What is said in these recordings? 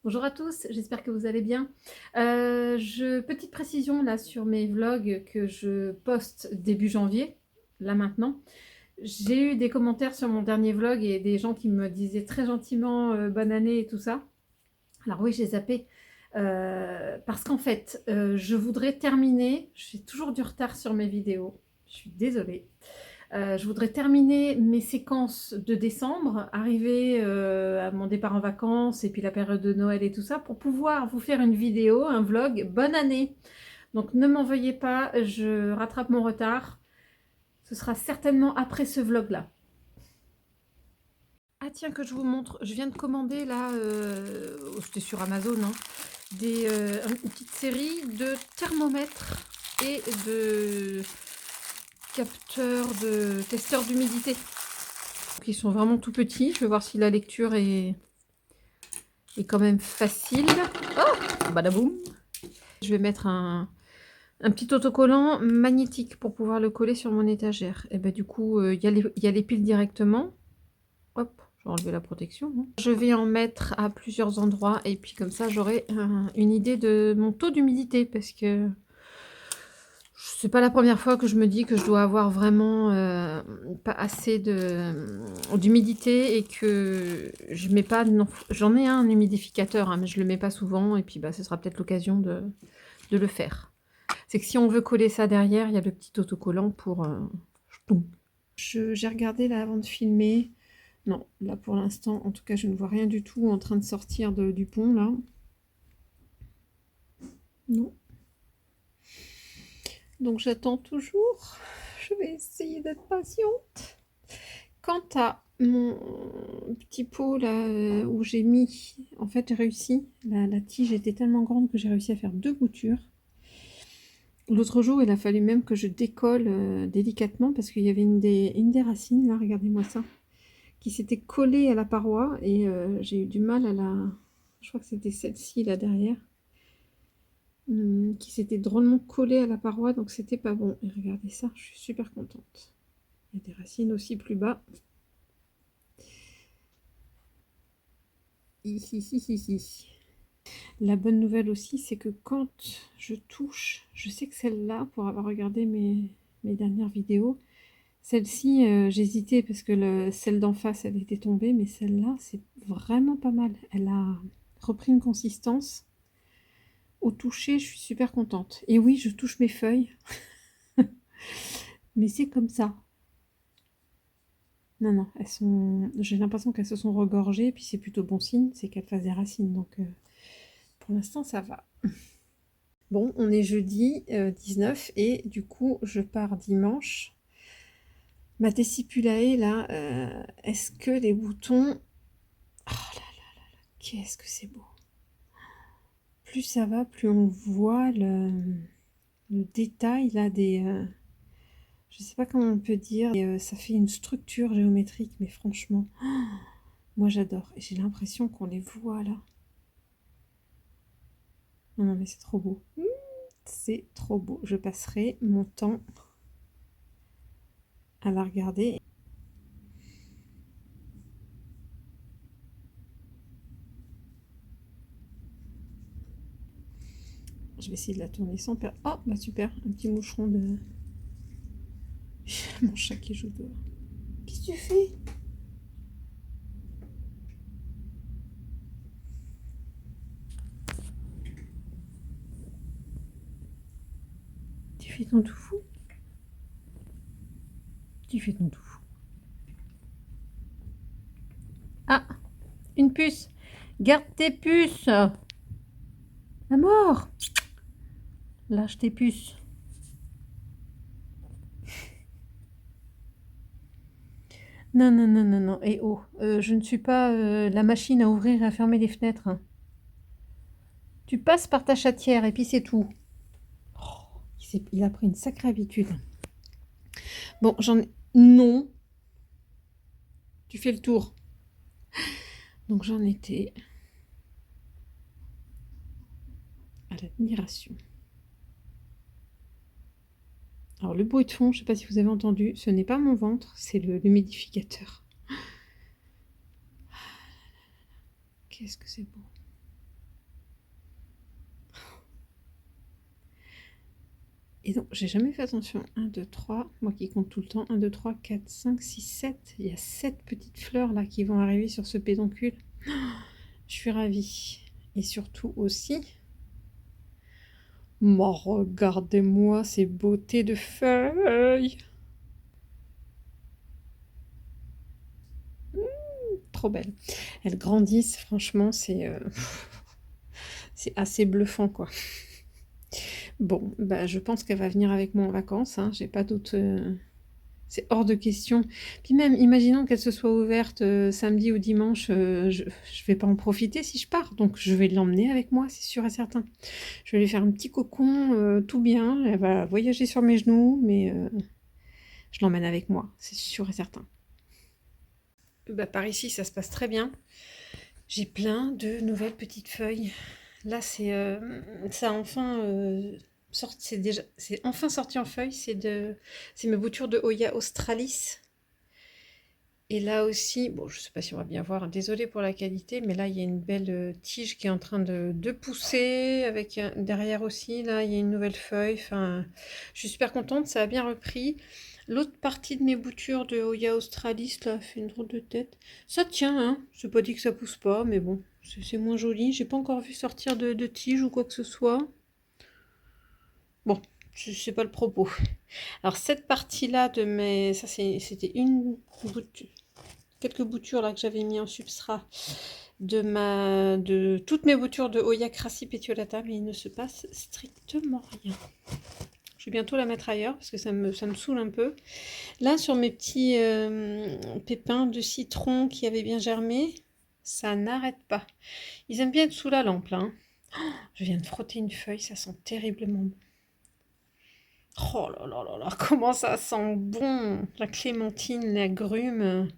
Bonjour à tous, j'espère que vous allez bien. Petite précision là sur mes vlogs que je poste début janvier, là maintenant. J'ai eu des commentaires sur mon dernier vlog et des gens qui me disaient très gentiment bonne année et tout ça. Alors oui, j'ai zappé parce qu'en fait, je voudrais terminer. J'ai toujours du retard sur mes vidéos, je suis désolée. Je voudrais terminer mes séquences de décembre, arriver à mon départ en vacances et puis la période de Noël et tout ça, pour pouvoir vous faire une vidéo, un vlog, bonne année. Donc ne m'en veuillez pas, je rattrape mon retard. Ce sera certainement après ce vlog-là. Ah tiens, que je vous montre, je viens de commander là, c'était sur Amazon, hein, une petite série de thermomètres et de testeurs d'humidité. Ils sont vraiment tout petits. Je vais voir si la lecture est quand même facile. Oh, badaboum. Je vais mettre un petit autocollant magnétique pour pouvoir le coller sur mon étagère. Et ben du coup, il y a les piles directement. Hop, je vais enlever la protection. Hein. Je vais en mettre à plusieurs endroits et puis comme ça, j'aurai une idée de mon taux d'humidité parce que c'est pas la première fois que je me dis que je dois avoir vraiment pas assez d'humidité et que je mets pas... J'en ai un humidificateur, hein, mais je le mets pas souvent et puis bah, ce sera peut-être l'occasion de le faire. C'est que si on veut coller ça derrière, il y a le petit autocollant pour... J'ai regardé là avant de filmer. Non, là pour l'instant, en tout cas, je ne vois rien du tout en train de sortir du pont là. Non. Donc j'attends toujours. Je vais essayer d'être patiente. Quant à mon petit pot là où j'ai mis, en fait j'ai réussi, la tige était tellement grande que j'ai réussi à faire 2 boutures. L'autre jour il a fallu même que je décolle délicatement parce qu'il y avait une des racines là, regardez-moi ça, qui s'était collée à la paroi et j'ai eu du mal à je crois que c'était celle-ci là derrière, qui s'était drôlement collée à la paroi, donc c'était pas bon. Et regardez ça, je suis super contente. Il y a des racines aussi plus bas. La bonne nouvelle aussi, c'est que quand je touche, je sais que celle-là, pour avoir regardé mes dernières vidéos, celle-ci, j'hésitais parce que celle d'en face, elle était tombée, mais celle-là, c'est vraiment pas mal. Elle a repris une consistance. Au toucher, je suis super contente. Et oui, je touche mes feuilles, mais c'est comme ça. Non, non, j'ai l'impression qu'elles se sont regorgées, puis c'est plutôt bon signe, c'est qu'elles fassent des racines, donc pour l'instant, ça va. Bon, on est jeudi 19 et du coup, je pars dimanche. Ma Tessipulae, là, est-ce que les boutons... Oh là là là là, qu'est-ce que c'est beau. Plus ça va, plus on voit le détail, là, je sais pas comment on peut dire. Et, ça fait une structure géométrique, mais franchement, moi j'adore. Et j'ai l'impression qu'on les voit, là. Non, non, mais c'est trop beau. C'est trop beau. Je passerai mon temps à la regarder. Je vais essayer de la tourner sans perdre. Oh, bah super, un petit moucheron de... Mon chat qui joue dehors. Qu'est-ce que tu fais? Tu fais ton tout fou? Tu fais ton tout fou. Ah, une puce. Garde tes puces. À mort. Lâche tes puces. Non, non, non, non, non. Et oh, je ne suis pas la machine à ouvrir et à fermer les fenêtres. Hein. Tu passes par ta chatière et puis c'est tout. Oh, il a pris une sacrée habitude. Bon, j'en ai... Non. Tu fais le tour. Donc j'en étais à l'admiration. Alors le bruit de fond, je ne sais pas si vous avez entendu, ce n'est pas mon ventre, c'est l'humidificateur. Qu'est-ce que c'est beau. Et donc, j'ai jamais fait attention. 1, 2, 3, moi qui compte tout le temps. 1, 2, 3, 4, 5, 6, 7. Il y a 7 petites fleurs là qui vont arriver sur ce pédoncule. Je suis ravie. Et surtout aussi... Mais regardez-moi ces beautés de feuilles. Trop belles. Elles grandissent, franchement, c'est assez bluffant, quoi. Bon, bah, je pense qu'elle va venir avec moi en vacances, hein. J'ai pas d'autre... C'est hors de question. Puis même, imaginons qu'elle se soit ouverte samedi ou dimanche, je vais pas en profiter si je pars. Donc je vais l'emmener avec moi, c'est sûr et certain. Je vais lui faire un petit cocon, tout bien. Elle va voyager sur mes genoux, mais je l'emmène avec moi, c'est sûr et certain. Bah, par ici, ça se passe très bien. J'ai plein de nouvelles petites feuilles. Là, ça a enfin c'est enfin sorti en feuilles. C'est mes boutures de Hoya australis. Et là aussi, bon, je sais pas si on va bien voir, désolée pour la qualité, mais là, il y a une belle tige qui est en train de pousser, avec derrière aussi, là, il y a une nouvelle feuille. Enfin, je suis super contente, ça a bien repris. L'autre partie de mes boutures de Hoya australis, là, fait une drôle de tête. Ça tient, hein, c'est pas dit que ça pousse pas, mais bon, c'est moins joli. J'ai pas encore vu sortir de tige ou quoi que ce soit. Bon, c'est pas le propos. Alors, cette partie-là de mes... Ça, c'était une bouture... Quelques boutures là que j'avais mis en substrat de toutes mes boutures de Hoya Crassi Petiolata, mais il ne se passe strictement rien. Je vais bientôt la mettre ailleurs parce que ça me saoule un peu. Là, sur mes petits pépins de citron qui avaient bien germé, ça n'arrête pas. Ils aiment bien être sous la lampe là, hein. Oh, je viens de frotter une feuille, ça sent terriblement bon. Oh là là là là, comment ça sent bon! La clémentine, l'agrumes.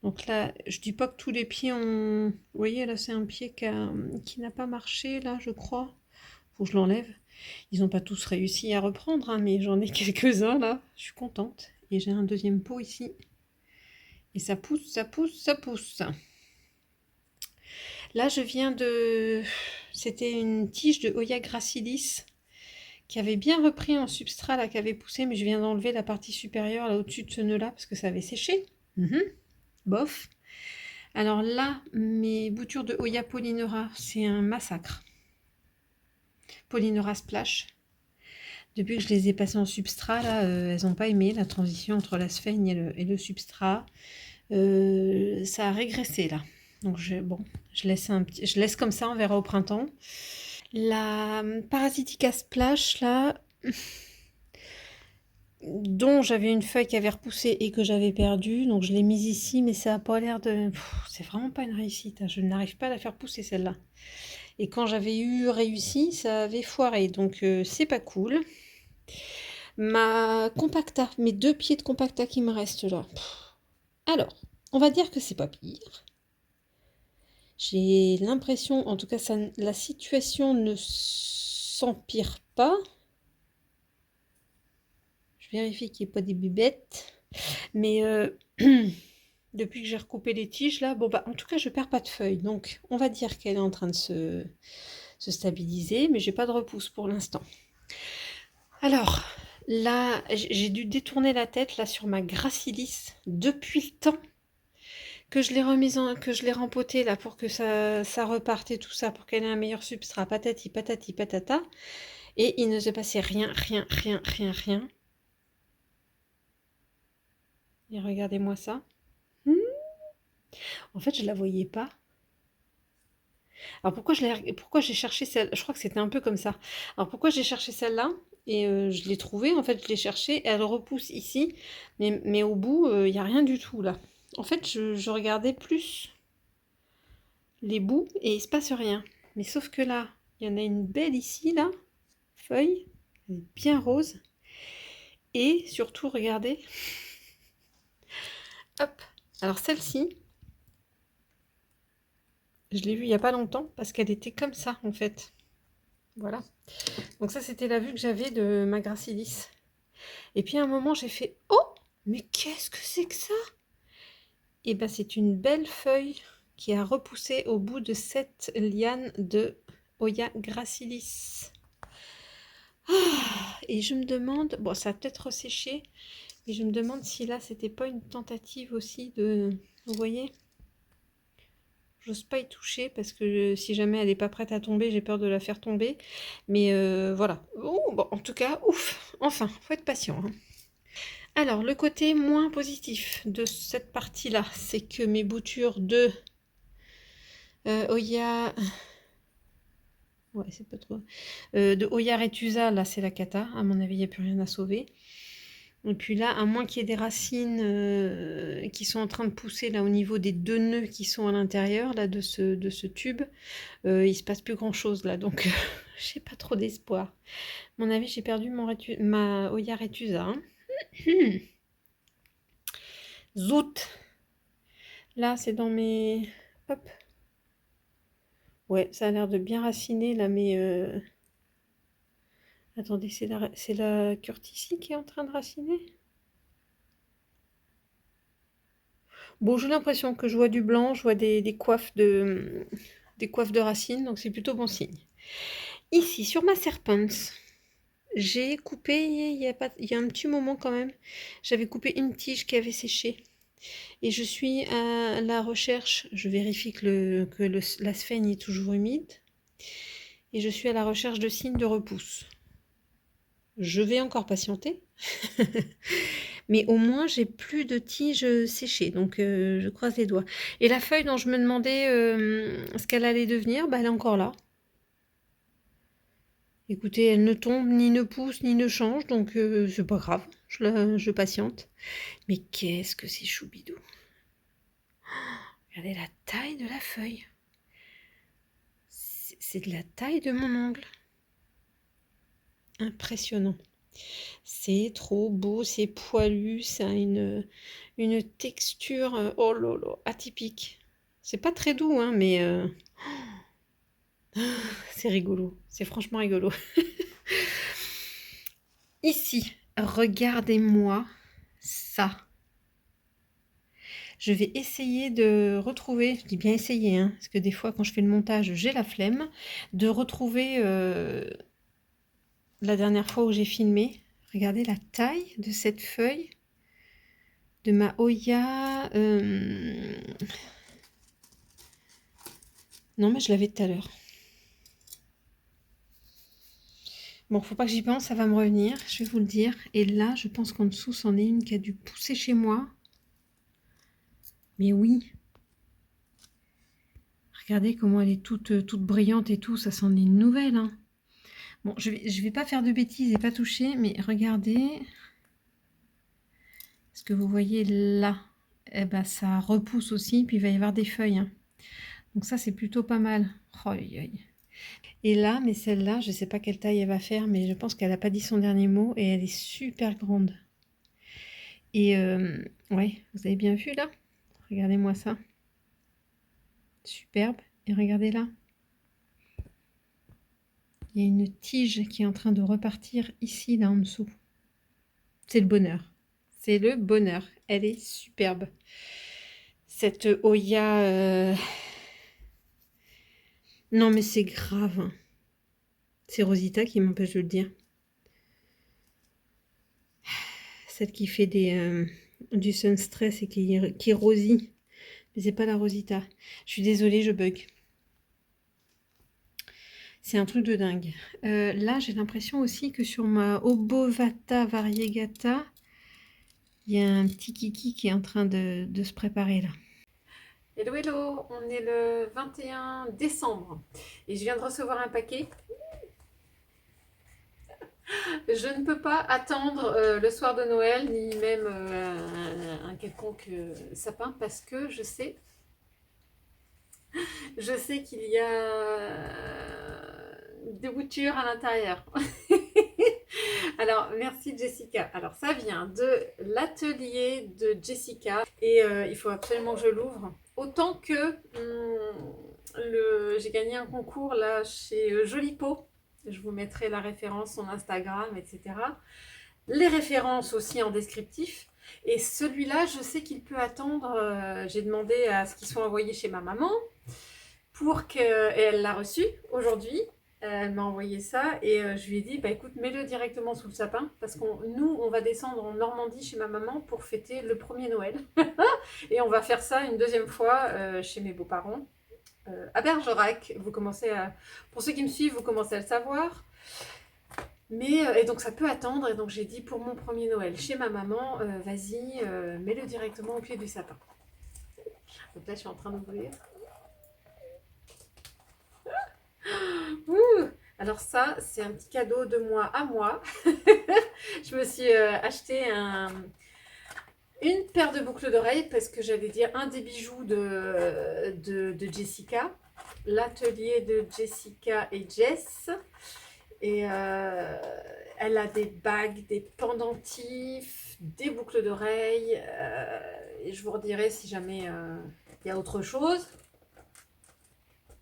Donc là, je dis pas que tous les pieds ont... Vous voyez, là, c'est un pied qui n'a pas marché, là, je crois. Faut que je l'enlève. Ils n'ont pas tous réussi à reprendre, hein, mais j'en ai quelques-uns, là. Je suis contente. Et j'ai un deuxième pot ici. Et ça pousse, ça pousse, ça pousse. Là, je viens de... C'était une tige de Hoya gracilis qui avait bien repris en substrat, là, qui avait poussé, mais je viens d'enlever la partie supérieure, là, au-dessus de ce nœud-là, parce que ça avait séché. Bof. Alors là, mes boutures de Hoya Polynera, c'est un massacre. Polynera Splash. Depuis que je les ai passées en substrat, là, elles n'ont pas aimé la transition entre la sphaigne et le substrat. Ça a régressé là. Donc bon, je laisse comme ça, on verra au printemps. La Parasitica Splash là, dont j'avais une feuille qui avait repoussé et que j'avais perdue, donc je l'ai mise ici, mais ça n'a pas l'air de... C'est vraiment pas une réussite, hein. Je n'arrive pas à la faire pousser celle-là. Et quand j'avais eu réussi, ça avait foiré, donc c'est pas cool. Ma compacta, mes 2 pieds de compacta qui me restent là. Alors, on va dire que c'est pas pire. J'ai l'impression, en tout cas, la situation ne s'empire pas. Je vérifie qu'il n'y ait pas des bébêtes. Mais depuis que j'ai recoupé les tiges, là, bon, bah, en tout cas, je perds pas de feuilles. Donc, on va dire qu'elle est en train de se stabiliser, mais j'ai pas de repousse pour l'instant. Alors, là, j'ai dû détourner la tête, là, sur ma gracilis depuis le temps que je l'ai remise que je l'ai rempotée, là, pour que ça reparte et tout ça, pour qu'elle ait un meilleur substrat, patati, patati, patata. Et il ne se passait rien, rien, rien, rien, rien. Et regardez-moi ça. En fait, je la voyais pas. Alors pourquoi j'ai cherché celle... Je crois que c'était un peu comme ça. Alors pourquoi j'ai cherché celle-là et je l'ai trouvée, en fait, je l'ai cherchée, elle repousse ici, mais au bout, il n'y a rien du tout, là. En fait, je regardais plus les bouts et il se passe rien. Mais sauf que là, il y en a une belle ici, là, feuille, elle est bien rose. Et surtout, regardez, hop, alors celle-ci, je l'ai vue il n'y a pas longtemps parce qu'elle était comme ça, en fait. Voilà. Donc ça, c'était la vue que j'avais de ma gracilis. Et puis à un moment, j'ai fait « Oh, mais qu'est-ce que c'est que ça ?» Et bien, c'est une belle feuille qui a repoussé au bout de cette liane de Hoya gracilis. Et je me demande, bon, ça a peut-être séché, mais je me demande si là, c'était pas une tentative aussi de... Vous voyez? J'ose pas y toucher parce que si jamais elle n'est pas prête à tomber, j'ai peur de la faire tomber. Mais voilà. Oh, bon, en tout cas, ouf. Enfin, faut être patient, hein. Alors, le côté moins positif de cette partie-là, c'est que mes boutures de Oya... Ouais, c'est pas trop... de Oya Retusa, là, c'est la cata. À mon avis, il n'y a plus rien à sauver. Et puis là, à moins qu'il y ait des racines qui sont en train de pousser là au niveau des 2 nœuds qui sont à l'intérieur là de ce tube, il se passe plus grand chose là, donc j'ai pas trop d'espoir. À mon avis, j'ai perdu ma Oya Retusa, hein. Zout. Là, c'est dans mes... Hop. Ouais, ça a l'air de bien raciner là, mais... Attendez, c'est la Curtici qui est en train de raciner? Bon, j'ai l'impression que je vois du blanc, je vois des coiffes de racines, donc c'est plutôt bon signe. Ici, sur ma Serpens, j'ai coupé, il y a un petit moment quand même, j'avais coupé une tige qui avait séché. Et je suis à la recherche, je vérifie que la sphène est toujours humide. Et je suis à la recherche de signes de repousse. Je vais encore patienter. Mais au moins, j'ai plus de tiges séchées. Donc, je croise les doigts. Et la feuille dont je me demandais ce qu'elle allait devenir, bah, elle est encore là. Écoutez, elle ne tombe, ni ne pousse, ni ne change. Donc, c'est pas grave. Je patiente. Mais qu'est-ce que c'est choubidou. Regardez la taille de la feuille. C'est de la taille de mon ongle. Impressionnant. C'est trop beau, c'est poilu, ça a une texture, oh là là, atypique. C'est pas très doux, hein, mais c'est rigolo. C'est franchement rigolo. Ici, regardez-moi ça. Je vais essayer de retrouver, je dis bien essayer, hein, parce que des fois quand je fais le montage, j'ai la flemme, de retrouver la dernière fois où j'ai filmé. Regardez la taille de cette feuille de ma Oya. Non, mais je l'avais tout à l'heure. Bon, faut pas que j'y pense, ça va me revenir, je vais vous le dire. Et là, je pense qu'en dessous, c'en est une qui a dû pousser chez moi. Mais oui. Regardez comment elle est toute brillante et tout, ça c'en est une nouvelle, hein. Bon, je vais pas faire de bêtises et pas toucher, mais regardez. Ce que vous voyez là, eh ben, ça repousse aussi, puis il va y avoir des feuilles, hein. Donc ça, c'est plutôt pas mal. Oh, aïe, aïe. Et là, mais celle-là, je sais pas quelle taille elle va faire, mais je pense qu'elle n'a pas dit son dernier mot et elle est super grande. Et ouais, vous avez bien vu là? Regardez-moi ça. Superbe. Et regardez là. Il y a une tige qui est en train de repartir ici, là en dessous. C'est le bonheur. C'est le bonheur. Elle est superbe. Cette Oya... Non mais c'est grave, hein. C'est Rosita qui m'empêche de le dire. Celle qui fait du sun stress et qui rosit. Mais c'est pas la Rosita. Je suis désolée, je bug. C'est un truc de dingue. Là, j'ai l'impression aussi que sur ma Obovata variegata, il y a un petit kiki qui est en train de se préparer là. Hello, hello, on est le 21 décembre et je viens de recevoir un paquet. Je ne peux pas attendre le soir de Noël, ni même un quelconque sapin, parce que je sais qu'il y a des boutures à l'intérieur. Alors, merci Jessica. Alors, ça vient de l'atelier de Jessica et il faut absolument que je l'ouvre. Autant que j'ai gagné un concours là chez Jolipeau. Je vous mettrai la référence, son Instagram, etc. Les références aussi en descriptif. Et celui-là, je sais qu'il peut attendre. J'ai demandé à ce qu'il soit envoyé chez ma maman pour que... Et elle l'a reçu aujourd'hui. Elle m'a envoyé ça et je lui ai dit, bah écoute, mets-le directement sous le sapin parce nous, on va descendre en Normandie chez ma maman pour fêter le premier Noël. Et on va faire ça une deuxième fois chez mes beaux-parents à Bergerac. Vous commencez à, pour ceux qui me suivent, vous commencez à le savoir. Mais, et donc ça peut attendre, et donc j'ai dit pour mon premier Noël chez ma maman, vas-y, mets-le directement au pied du sapin. Donc là je suis en train d'ouvrir. Ouh. Alors ça, c'est un petit cadeau de moi à moi. Je me suis acheté une paire de boucles d'oreilles parce que j'allais dire un des bijoux de Jessica. L'atelier de Jessica et Jess. Et elle a des bagues, des pendentifs, des boucles d'oreilles. Et je vous redirai si jamais il y a autre chose.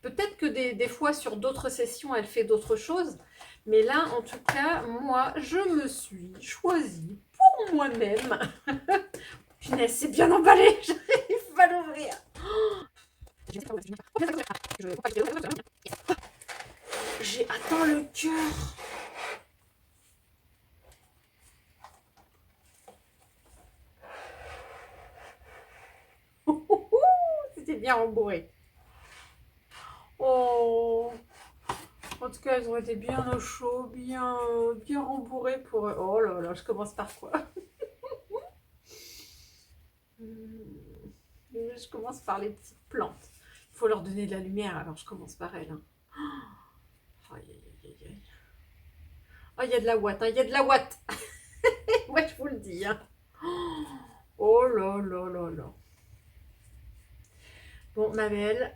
Peut-être que des fois sur d'autres sessions, elle fait d'autres choses. Mais là, en tout cas, moi, je me suis choisie pour moi-même. Punaise, c'est bien emballé. J'arrive pas à l'ouvrir. J'ai atteint le cœur. C'était bien rembourré. Oh, en tout cas, elles ont été bien au chaud, bien rembourrées pour... Oh là là, je commence par quoi? Je commence par les petites plantes. Il faut leur donner de la lumière, alors je commence par elles. Hein. Aïe, aïe, aïe, aïe. Oh, il y a de la ouate, hein, il y a de la ouate. Moi, je vous le dis. Hein. Oh là là là là. Bon, ma belle,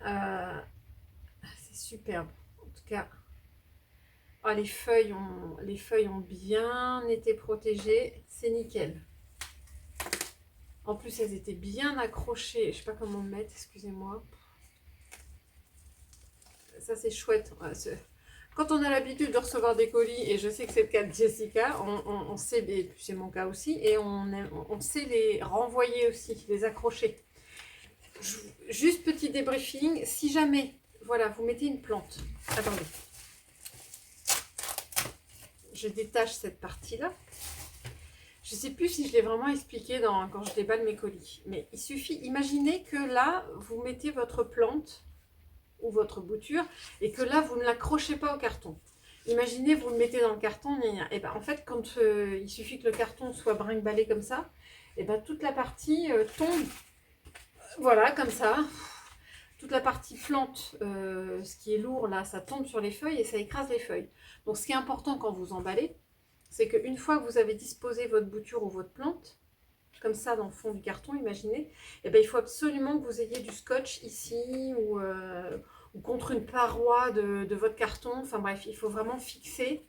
c'est superbe. En tout cas, oh, les feuilles ont bien été protégées. C'est nickel. En plus, elles étaient bien accrochées. Je ne sais pas comment me mettre, excusez-moi. Ça, c'est chouette. Quand on a l'habitude de recevoir des colis, et je sais que c'est le cas de Jessica, on sait, et c'est mon cas aussi, et on sait les renvoyer aussi, les accrocher. Juste petit débriefing, si jamais, voilà, vous mettez une plante. Attendez. Je détache cette partie-là. Je ne sais plus si je l'ai vraiment expliqué quand je déballe mes colis. Mais il suffit, imaginez que là, vous mettez votre plante ou votre bouture et que là, vous ne l'accrochez pas au carton. Imaginez, vous le mettez dans le carton, et ben, en fait, quand il suffit que le carton soit brinque-ballé comme ça, et ben, toute la partie tombe, voilà, comme ça. Toute la partie plante, ce qui est lourd là, ça tombe sur les feuilles et ça écrase les feuilles. Donc ce qui est important quand vous emballez, c'est qu'une fois que vous avez disposé votre bouture ou votre plante, comme ça dans le fond du carton, imaginez, et ben, il faut absolument que vous ayez du scotch ici ou contre une paroi de votre carton. Enfin bref, il faut vraiment fixer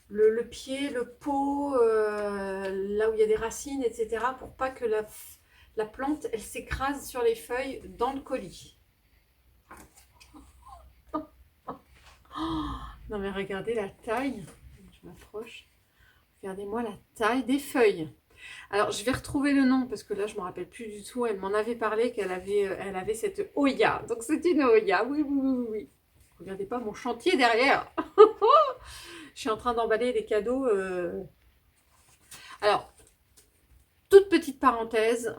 le pied, le pot, là où il y a des racines, etc. pour pas que la plante, elle s'écrase sur les feuilles dans le colis. Non mais regardez la taille, je m'approche. Regardez-moi la taille des feuilles. Alors je vais retrouver le nom parce que là je ne me rappelle plus du tout. Elle m'en avait parlé qu'elle avait cette Oya. Donc c'est une Oya, oui, oui, oui, oui. Regardez pas mon chantier derrière. Je suis en train d'emballer les cadeaux. Alors, toute petite parenthèse,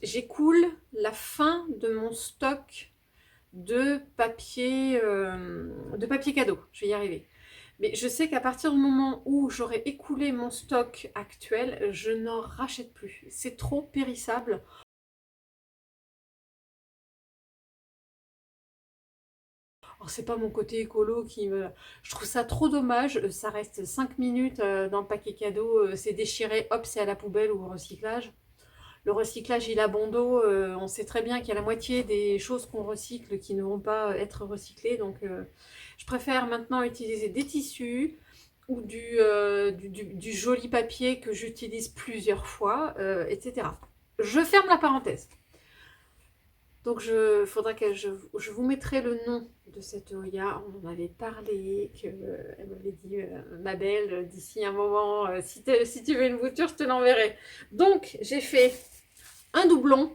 j'écoule la fin de mon stock de papier cadeau. Je vais y arriver. Mais je sais qu'à partir du moment où j'aurai écoulé mon stock actuel, je n'en rachète plus. C'est trop périssable. Alors, c'est pas mon côté écolo qui me... Je trouve ça trop dommage. Ça reste 5 minutes dans le paquet cadeau. C'est déchiré, hop, c'est à la poubelle ou au recyclage. Le recyclage, il a bon dos. On sait très bien qu'il y a la moitié des choses qu'on recycle qui ne vont pas être recyclées. Donc, je préfère maintenant utiliser des tissus ou du joli papier que j'utilise plusieurs fois, etc. Je ferme la parenthèse. Donc, faudra que je vous mettrai le nom de cette Oya. On en avait parlé, elle m'avait dit, ma belle, d'ici un moment, si tu veux une bouture, je te l'enverrai. Donc, j'ai fait un doublon.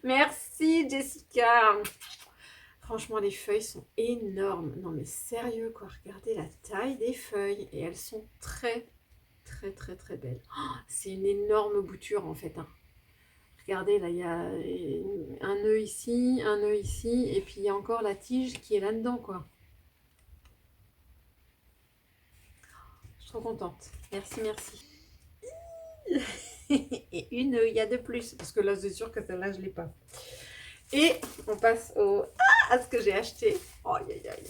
Merci Jessica. Franchement, les feuilles sont énormes. Non mais sérieux quoi, regardez la taille des feuilles. Et elles sont très très belles. Oh, c'est une énorme bouture en fait, hein. Regardez, là, il y a un nœud ici, et puis il y a encore la tige qui est là-dedans, quoi. Je suis trop contente. Merci, merci. Et une œillade de plus, parce que là, c'est sûr que celle-là, je ne l'ai pas. Et on passe à ce que j'ai acheté. Oh, aïe, aïe, aïe.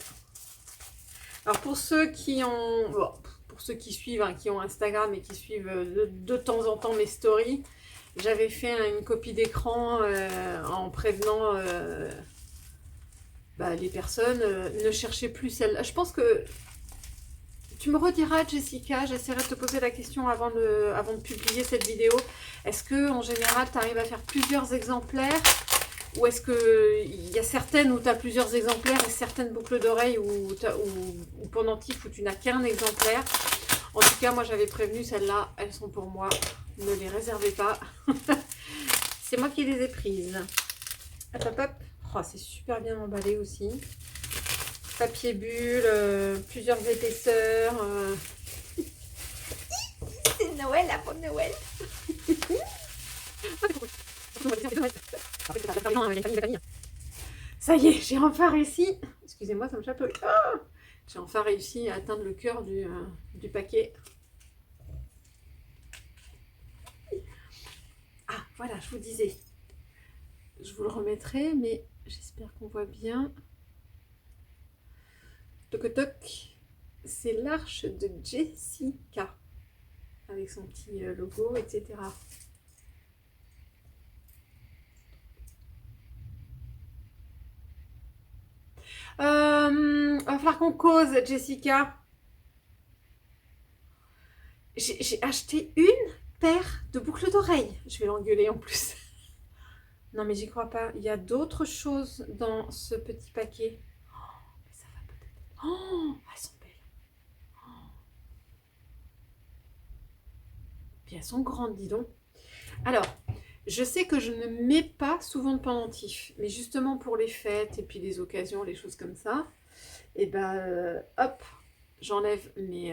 Alors, pour ceux qui ont... Bon, pour ceux qui suivent, hein, qui ont Instagram et qui suivent de temps en temps mes stories, j'avais fait une copie d'écran en prévenant les personnes. Ne cherchez plus celle-là. Je pense que tu me rediras, Jessica, j'essaierai de te poser la question avant de publier cette vidéo. Est-ce que en général, tu arrives à faire plusieurs exemplaires? Ou est-ce qu'il y a certaines où tu as plusieurs exemplaires et certaines boucles d'oreilles ou pendentifs où tu n'as qu'un exemplaire? En tout cas, moi j'avais prévenu celles-là, elles sont pour moi. Ne les réservez pas. C'est moi qui les ai prises. Hop, hop, hop. Oh, c'est super bien emballé aussi. Papier bulle, plusieurs épaisseurs. C'est Noël, la bonne Noël. Ça y est, j'ai enfin réussi. Excusez-moi, ça me chatouille. Ah, j'ai enfin réussi à atteindre le cœur du paquet. Ah, voilà, je vous disais. Je vous le remettrai, mais j'espère qu'on voit bien. Toc toc. C'est l'Arche de Jessica. Avec son petit logo, etc. Va falloir qu'on cause, Jessica. J'ai acheté une paire de boucles d'oreilles. Je vais l'engueuler en plus. Non mais j'y crois pas. Il y a d'autres choses dans ce petit paquet. Oh, mais ça va peut-être. Oh, elles sont belles. Oh. Puis elles sont grandes, dis donc. Alors, je sais que je ne mets pas souvent de pendentifs, mais justement pour les fêtes et puis les occasions, les choses comme ça, et ben hop, j'enlève mes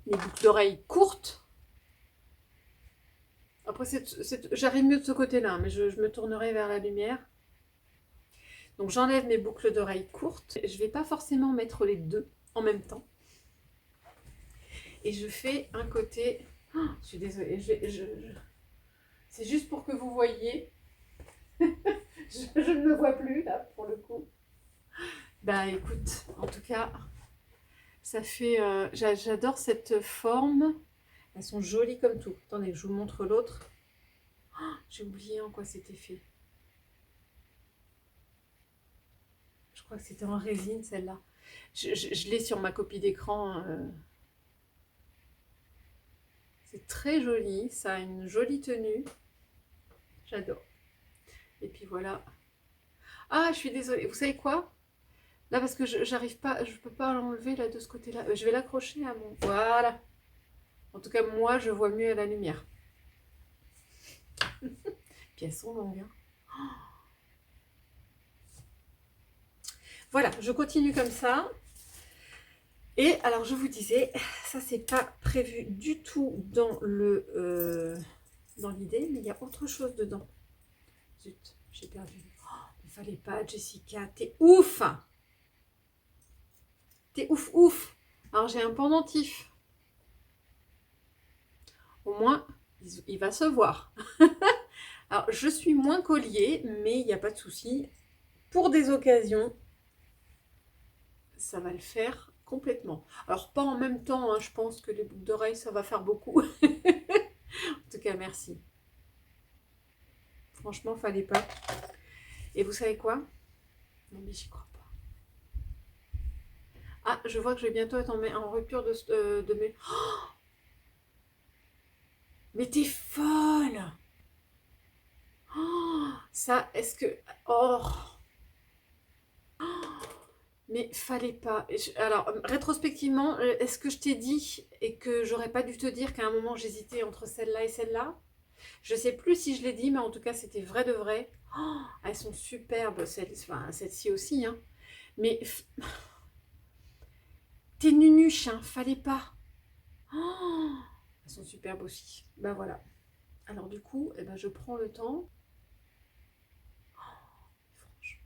boucles d'oreilles courtes. Après, j'arrive mieux de ce côté-là, mais je me tournerai vers la lumière. Donc j'enlève mes boucles d'oreilles courtes. Je ne vais pas forcément mettre les deux en même temps. Et je fais un côté... Oh, je suis désolée, c'est juste pour que vous voyez. je ne me vois plus, là, pour le coup. Bah écoute, en tout cas, ça fait... j'adore cette forme. Elles sont jolies comme tout. Attendez, je vous montre l'autre. Oh, j'ai oublié en quoi c'était fait. Je crois que c'était en résine, celle-là. Je l'ai sur ma copie d'écran. C'est très joli. Ça a une jolie tenue. J'adore. Et puis voilà. Ah, je suis désolée. Vous savez quoi? Là, parce que j'arrive pas, je peux pas l'enlever là de ce côté-là. Je vais l'accrocher à mon... Voilà. En tout cas, moi, je vois mieux à la lumière. Puis elles sont longues. Hein. Voilà, je continue comme ça. Et alors, je vous disais, ça, c'est pas prévu du tout dans dans l'idée, mais il y a autre chose dedans. Zut, j'ai perdu. Oh, il fallait pas, Jessica, t'es ouf! T'es ouf, ouf! Alors, j'ai un pendentif. Au moins, il va se voir. Alors, je suis moins collier, mais il n'y a pas de souci. Pour des occasions, ça va le faire complètement. Alors, pas en même temps, hein, je pense que les boucles d'oreilles, ça va faire beaucoup. En tout cas, merci. Franchement, fallait pas. Et vous savez quoi? Non, mais j'y crois pas. Ah, je vois que je vais bientôt être en rupture de mes... Oh, mais t'es folle! Oh, ça, est-ce que... Oh, mais fallait pas. Alors, rétrospectivement, est-ce que je t'ai dit et que j'aurais pas dû te dire qu'à un moment j'hésitais entre celle-là et celle-là? Je sais plus si je l'ai dit, mais en tout cas, c'était vrai de vrai. Oh, elles sont superbes, celle-ci aussi. Hein. Mais t'es nunuche, hein, fallait pas. Oh, elles sont superbes aussi. Ben voilà. Alors du coup, eh ben, je prends le temps. Franchement.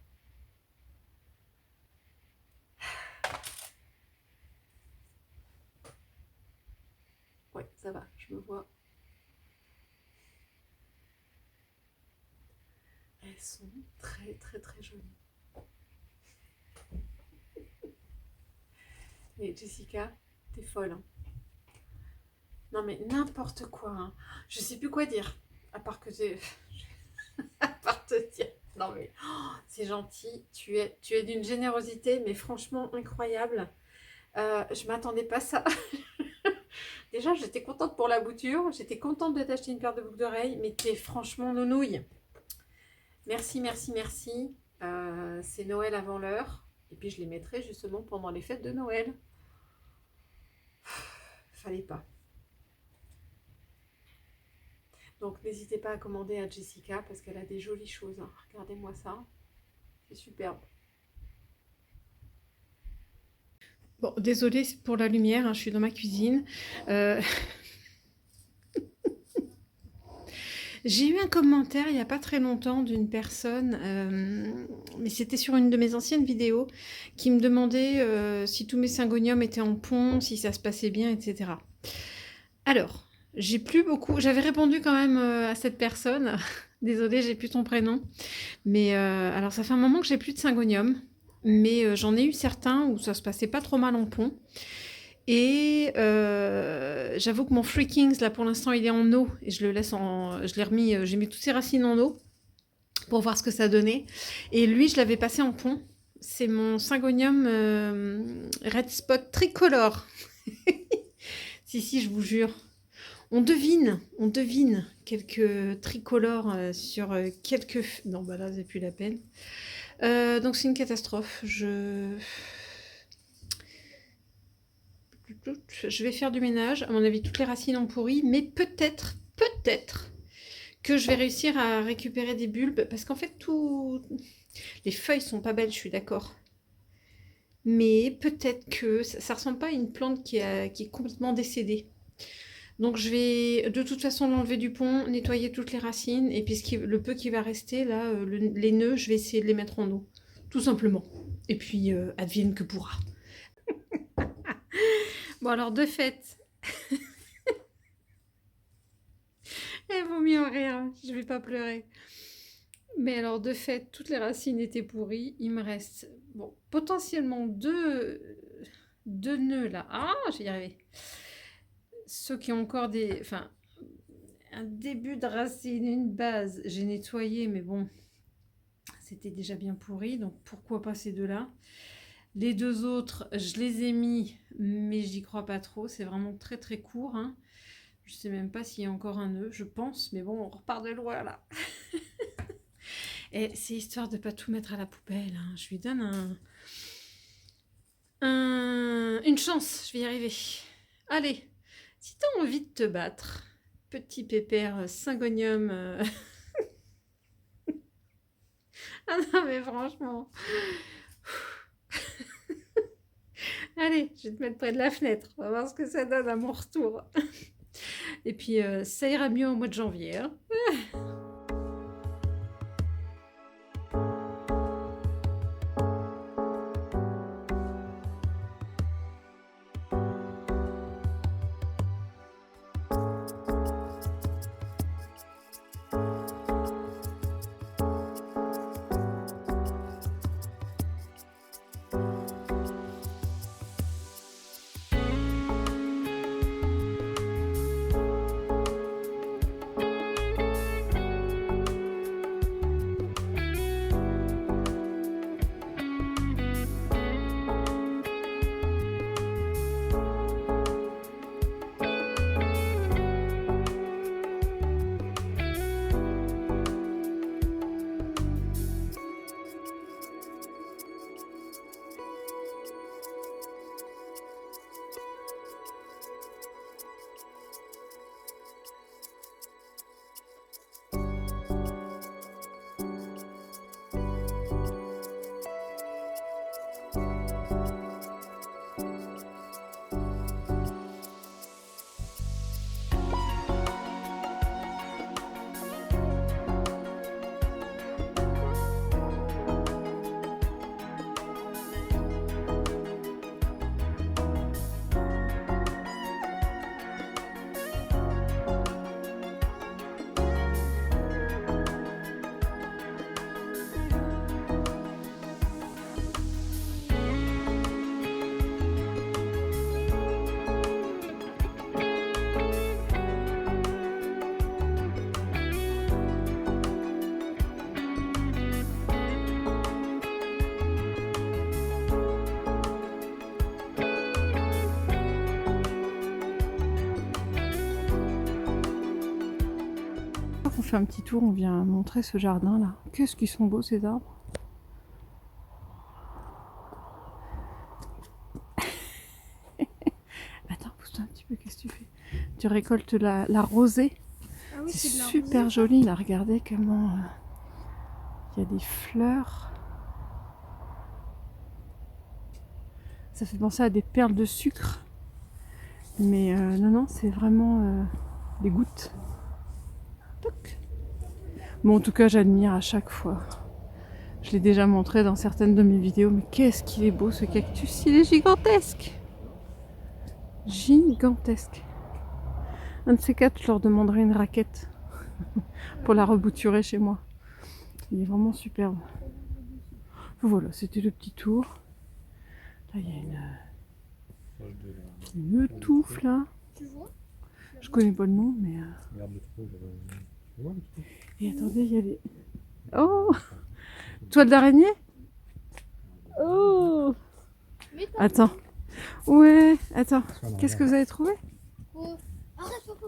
Ouais, ça va, je me vois. Elles sont très très très jolies. Et Jessica, t'es folle. Hein. Non mais n'importe quoi. Hein. Je sais plus quoi dire. À part que t'es... à part te dire... Non mais c'est gentil. Tu es d'une générosité, mais franchement incroyable. Je m'attendais pas à ça. Déjà, j'étais contente pour la bouture. J'étais contente de t'acheter une paire de boucles d'oreilles. Mais t'es franchement nounouille. Merci, merci, merci. C'est Noël avant l'heure. Et puis je les mettrai justement pendant les fêtes de Noël. Fallait pas. Donc n'hésitez pas à commander à Jessica parce qu'elle a des jolies choses. Hein. Regardez-moi ça. C'est superbe. Bon, désolée pour la lumière, hein, je suis dans ma cuisine. J'ai eu un commentaire il n'y a pas très longtemps d'une personne, mais c'était sur une de mes anciennes vidéos, qui me demandait si tous mes syngoniums étaient en pont, si ça se passait bien, etc. Alors, j'ai plus beaucoup... J'avais répondu quand même à cette personne. Désolée, j'ai plus ton prénom. Mais alors, ça fait un moment que j'ai plus de syngonium. Mais j'en ai eu certains où ça se passait pas trop mal en pont. Et j'avoue que mon Freakings, là, pour l'instant, il est en eau. Et je le laisse en... Je l'ai remis... j'ai mis toutes ses racines en eau pour voir ce que ça donnait. Et lui, je l'avais passé en pont. C'est mon syngonium Red Spot tricolore. Si, je vous jure. On devine quelques tricolores sur quelques... Non, bah là, c'est plus la peine. Donc, c'est une catastrophe. Je vais faire du ménage. À mon avis, toutes les racines ont pourri. Mais peut-être que je vais réussir à récupérer des bulbes. Parce qu'en fait, les feuilles sont pas belles, je suis d'accord. Mais peut-être que ça ressemble pas à une plante qui est complètement décédée. Donc je vais de toute façon l'enlever du pont, nettoyer toutes les racines, et puis le peu qui va rester, là, les nœuds, je vais essayer de les mettre en eau. Tout simplement. Et puis, advienne que pourra. Bon alors, de fait... Il vaut mieux en rire, je vais pas pleurer. Mais alors, de fait, toutes les racines étaient pourries. Il me reste, bon, potentiellement deux nœuds là. Ah, je vais y arriver. Ceux qui ont encore enfin, un début de racine, une base, j'ai nettoyé, mais bon, c'était déjà bien pourri, donc pourquoi pas ces deux-là. Les deux autres, je les ai mis, mais j'y crois pas trop, c'est vraiment très très court. Hein. Je sais même pas s'il y a encore un nœud, je pense, mais bon, on repart de loin là. Et c'est histoire de pas tout mettre à la poubelle, hein. Je lui donne une chance, je vais y arriver. Allez, si t'as envie de te battre, petit pépère syngonium. Ah non mais franchement. Allez, je vais te mettre près de la fenêtre. On va voir ce que ça donne à mon retour. Et puis ça ira mieux au mois de janvier. Hein. on fait un petit tour, on vient montrer ce jardin là. Qu'est-ce qu'ils sont beaux ces arbres. Attends, pousse-toi un petit peu, qu'est-ce que tu fais? Tu récoltes la rosée. Ah oui, c'est de la super rosée, joli là, regardez comment il y a des fleurs. Ça fait penser à des perles de sucre. Mais non, non, c'est vraiment des gouttes. Toc. Bon, en tout cas, j'admire à chaque fois. Je l'ai déjà montré dans certaines de mes vidéos, mais qu'est-ce qu'il est beau ce cactus, il est gigantesque. Gigantesque. Un de ces quatre, je leur demanderai une raquette pour la rebouturer chez moi. Il est vraiment superbe. Voilà, c'était le petit tour. Là, il y a une touffe là. tu vois? Je connais pas le nom, mais... Et attendez, il y a des... Oh! Toile d'araignée? Oh! Attends. Ouais, attends. Qu'est-ce que vous avez trouvé? Arrête, papa.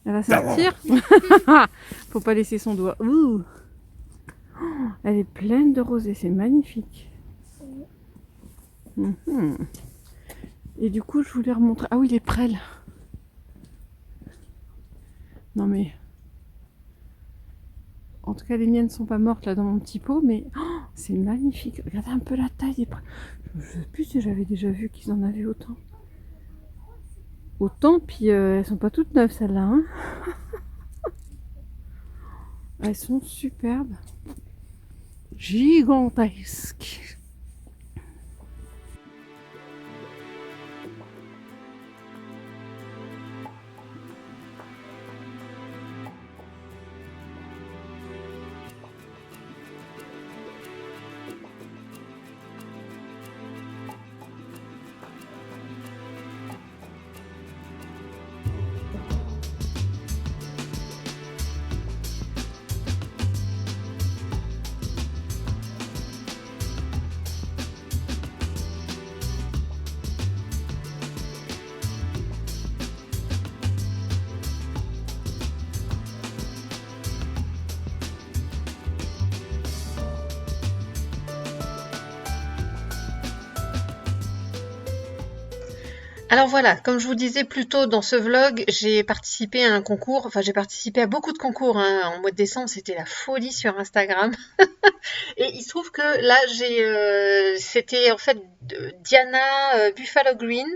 Elle va sortir. Faut pas laisser son doigt. Ouh. Elle est pleine de rosée, c'est magnifique. Mhm. Et du coup, je voulais remontrer. Ah oui, les prêles. Non mais... En tout cas, les miennes sont pas mortes là dans mon petit pot, mais oh, c'est magnifique. Regardez un peu la taille des prêles. Je ne sais plus si j'avais déjà vu qu'ils en avaient autant. Autant, puis elles sont pas toutes neuves celles-là. Hein. Elles sont superbes. Gigantesques. Alors voilà, comme je vous disais plus tôt dans ce vlog, j'ai participé à un concours, enfin j'ai participé à beaucoup de concours hein. En mois de décembre, c'était la folie sur Instagram. Et il se trouve que là, c'était en fait Diana Buffalo Green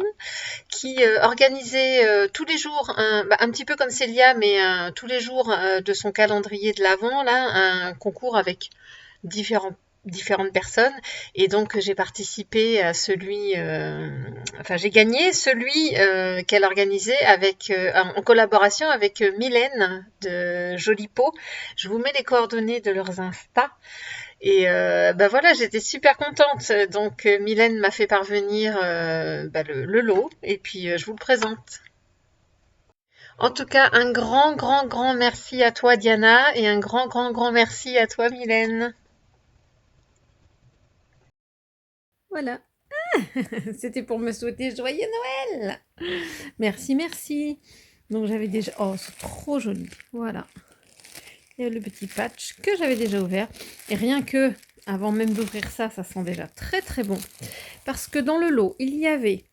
qui organisait tous les jours, un petit peu comme Célia, mais tous les jours de son calendrier de l'Avent, là, un concours avec différentes personnes. Et donc, j'ai participé à enfin, j'ai gagné celui qu'elle organisait en collaboration avec Mylène de Jolipeau. Je vous mets les coordonnées de leurs Insta. Et voilà, j'étais super contente. Donc Mylène m'a fait parvenir le lot et puis je vous le présente. En tout cas, un grand, grand, grand merci à toi Diana et un grand, grand, grand merci à toi Mylène. Voilà. C'était pour me souhaiter joyeux Noël. Merci, merci. Donc j'avais déjà... Oh, c'est trop joli. Voilà. Et le petit patch que j'avais déjà ouvert. Et rien que, avant même d'ouvrir ça, ça sent déjà très très bon. Parce que dans le lot, il y avait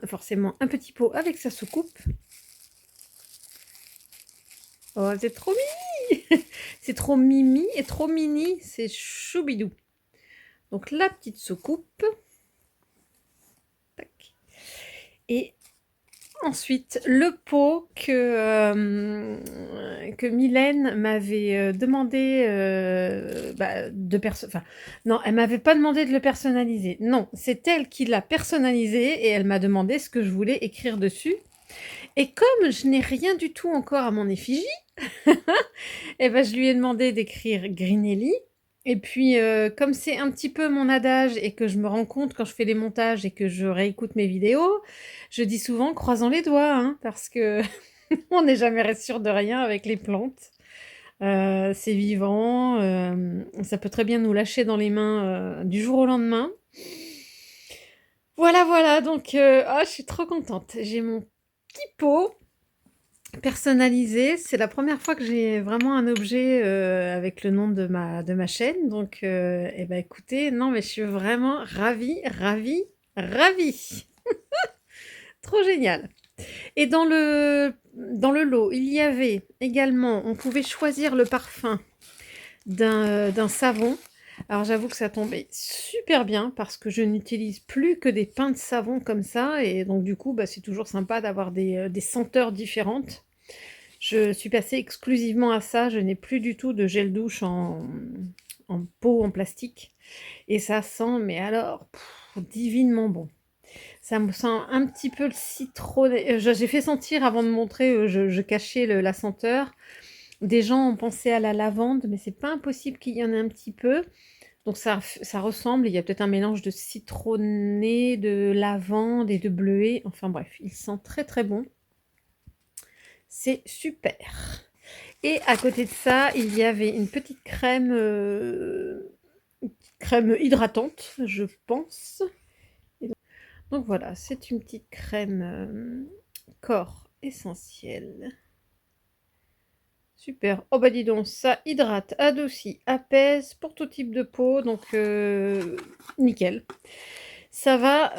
forcément un petit pot avec sa soucoupe. Oh, c'est trop mimi. C'est trop mimi et trop mini. C'est choubidou. Donc la petite soucoupe. Tac. Et ensuite, le pot que Mylène m'avait demandé enfin, non, elle m'avait pas demandé de le personnaliser. Non, c'est elle qui l'a personnalisé et elle m'a demandé ce que je voulais écrire dessus. Et comme je n'ai rien du tout encore à mon effigie, et ben, je lui ai demandé d'écrire Grinelli. Et puis, comme c'est un petit peu mon adage et que je me rends compte quand je fais les montages et que je réécoute mes vidéos, je dis souvent croisons les doigts, hein, parce que on n'est jamais sûr de rien avec les plantes. C'est vivant, ça peut très bien nous lâcher dans les mains du jour au lendemain. Voilà, voilà, donc je suis trop contente. J'ai mon petit pot. personnalisé. C'est la première fois que j'ai vraiment un objet avec le nom de ma chaîne. Donc, eh ben, écoutez, non, mais je suis vraiment ravie, ravie, ravie. Trop génial. Et dans le lot, il y avait également, on pouvait choisir le parfum d'un savon. Alors j'avoue que ça tombait super bien parce que je n'utilise plus que des pains de savon comme ça et donc du coup bah, c'est toujours sympa d'avoir des senteurs différentes. Je suis passée exclusivement à ça, je n'ai plus du tout de gel douche en pot en plastique et ça sent mais alors divinement bon. Ça me sent un petit peu le citron. J'ai fait sentir avant de montrer, je cachais la senteur. Des gens ont pensé à la lavande, mais c'est pas impossible qu'il y en ait un petit peu. Donc ça ressemble, il y a peut-être un mélange de citronné, de lavande et de bleuet. Enfin bref, il sent très très bon. C'est super. Et à côté de ça, il y avait une petite crème hydratante, je pense. Donc voilà, c'est une petite crème corps essentiel. Super. Oh bah dis donc, ça hydrate, adoucit, apaise pour tout type de peau, donc nickel. Ça va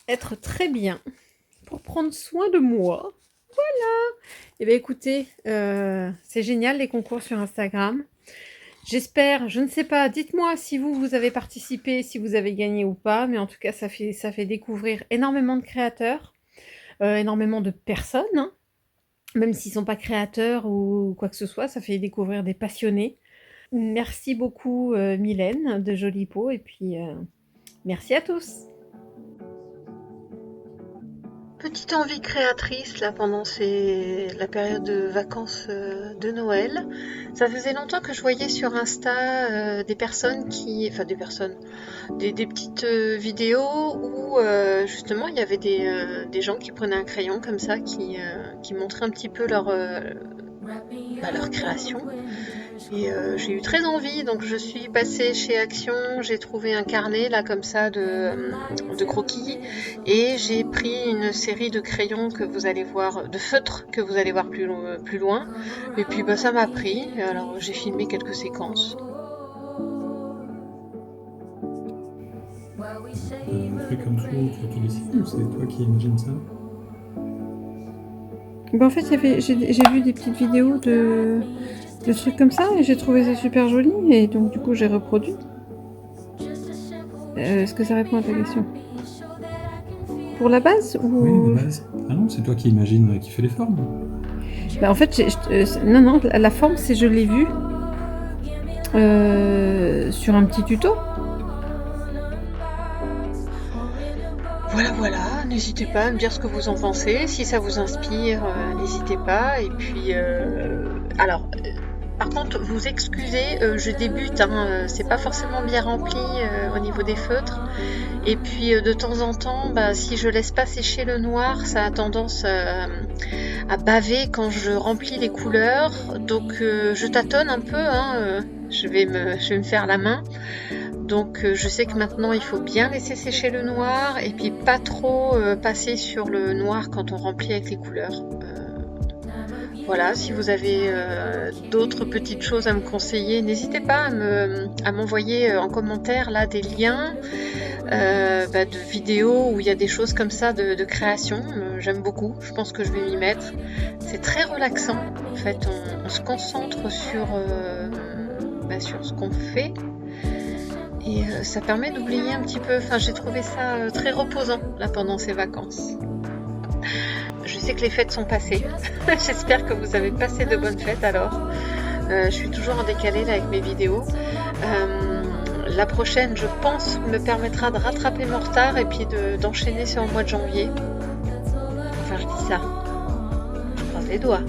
être très bien pour prendre soin de moi. Voilà. Et bien écoutez, c'est génial les concours sur Instagram. J'espère, je ne sais pas, dites-moi si vous avez participé, si vous avez gagné ou pas, mais en tout cas ça fait découvrir énormément de créateurs, énormément de personnes, hein. Même s'ils ne sont pas créateurs ou quoi que ce soit, ça fait découvrir des passionnés. Merci beaucoup Mylène de Jolie Peau et puis merci à tous. Petite envie créatrice là pendant la période de vacances de Noël. Ça faisait longtemps que je voyais sur Insta des personnes des petites vidéos où justement il y avait des gens qui prenaient un crayon comme ça, qui montraient un petit peu leur création. Et j'ai eu très envie, donc je suis passée chez Action, j'ai trouvé un carnet là comme ça de croquis et j'ai pris une série de crayons que vous allez voir, de feutres que vous allez voir plus loin. Et puis bah, ça m'a pris, alors j'ai filmé quelques séquences. Fait comme tout qui dessine, ou c'est toi qui imagines ça? Ben en fait, j'ai vu des petites vidéos de trucs comme ça et j'ai trouvé ça super joli et donc du coup j'ai reproduit. Est-ce que ça répond à ta question? Pour la base ou... Oui, la base. Ah non, c'est toi qui imagines, qui fait les formes. Ben en fait, non, la forme, je l'ai vue sur un petit tuto. Voilà, n'hésitez pas à me dire ce que vous en pensez, si ça vous inspire, n'hésitez pas. Et puis, alors, par contre, vous excusez, je débute, hein, c'est pas forcément bien rempli au niveau des feutres. Et puis, de temps en temps, bah, si je laisse pas sécher le noir, ça a tendance à baver quand je remplis les couleurs. Donc, je tâtonne un peu, hein, je vais me faire la main. Donc je sais que maintenant il faut bien laisser sécher le noir et puis pas trop passer sur le noir quand on remplit avec les couleurs. Voilà, si vous avez d'autres petites choses à me conseiller, n'hésitez pas à m'envoyer en commentaire là des liens de vidéos où il y a des choses comme ça de création. J'aime beaucoup, je pense que je vais m'y mettre. C'est très relaxant, en fait on se concentre sur ce qu'on fait. Et ça permet d'oublier un petit peu, j'ai trouvé ça très reposant là pendant ces vacances. Je sais que les fêtes sont passées, j'espère que vous avez passé de bonnes fêtes alors. Je suis toujours en décalé là avec mes vidéos. La prochaine, je pense, me permettra de rattraper mon retard et puis d'enchaîner sur le mois de janvier. Enfin, je dis ça, je croise les doigts.